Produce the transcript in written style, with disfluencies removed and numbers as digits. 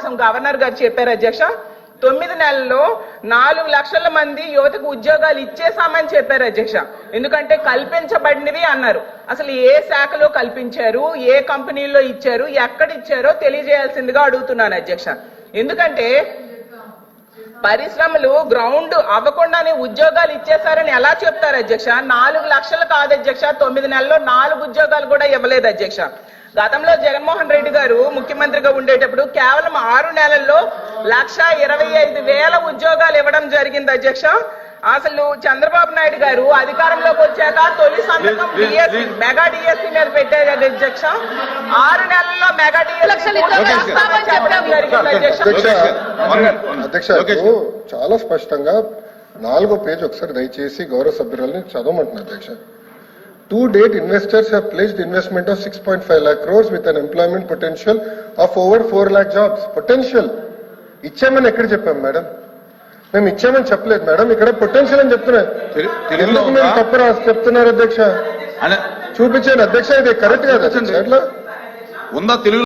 కోసం గవర్నర్ గారు చెప్పారు అధ్యక్ష. 9 నెలల్లో 4 లక్షల మంది యువతకు ఉద్యోగాలు ఇచ్చేసామని చెప్పారు అధ్యక్ష. ఎందుకంటే కల్పించబడినవి అన్నారు. అసలు ఏ శాఖలో కల్పించారు, ఏ కంపెనీల్లో ఇచ్చారు, ఎక్కడ ఇచ్చారో తెలియజేయాల్సిందిగా అడుగుతున్నాను అధ్యక్ష. ఎందుకంటే పరిశ్రమలు గ్రౌండ్ అవ్వకుండానే ఉద్యోగాలు ఇచ్చేశారని ఎలా చెప్తారు అధ్యక్ష? 4 లక్షలు కాదు అధ్యక్ష, 9 నెలల్లో 4 ఉద్యోగాలు కూడా ఇవ్వలేదు అధ్యక్ష. గతంలో జగన్మోహన్ రెడ్డి గారు ముఖ్యమంత్రిగా ఉండేటప్పుడు కేవలం 6 నెలల్లో 1,25,000 ఉద్యోగాలు ఇవ్వడం జరిగింది అధ్యక్ష. అసలు చంద్రబాబు నాయుడు గారు అధికారంలోకి వచ్చాక తొలి సంతకం డిఎస్సి మెగా డిఎస్సి మీద పెట్టారు అధ్యక్ష. 6 నెలల్లో మెగా డిఎస్సి అధ్యక్ష చాలా స్పష్టంగా 4వ పేజ్ ఒకసారి దయచేసి గౌరవ సభ్యురాలని చదవమంటున్నారు అధ్యక్ష. To date, investors have pledged investment of 6.5 lakh crores with an employment potential of over 4 lakh jobs. Potential. ఇచ్చామని ఎక్కడ చెప్పాం మేడం? మేము ఇచ్చామని చెప్పలేదు మేడం, ఇక్కడ పొటెన్షియల్ అని చెప్తున్నారు. ఎందుకు మేము తప్పు రాసి చెప్తున్నారు అధ్యక్ష? చూపించాను అధ్యక్ష, ఇది కరెక్ట్ కాదు అధ్యక్ష. ఎట్లా ఉందా తెలుగు?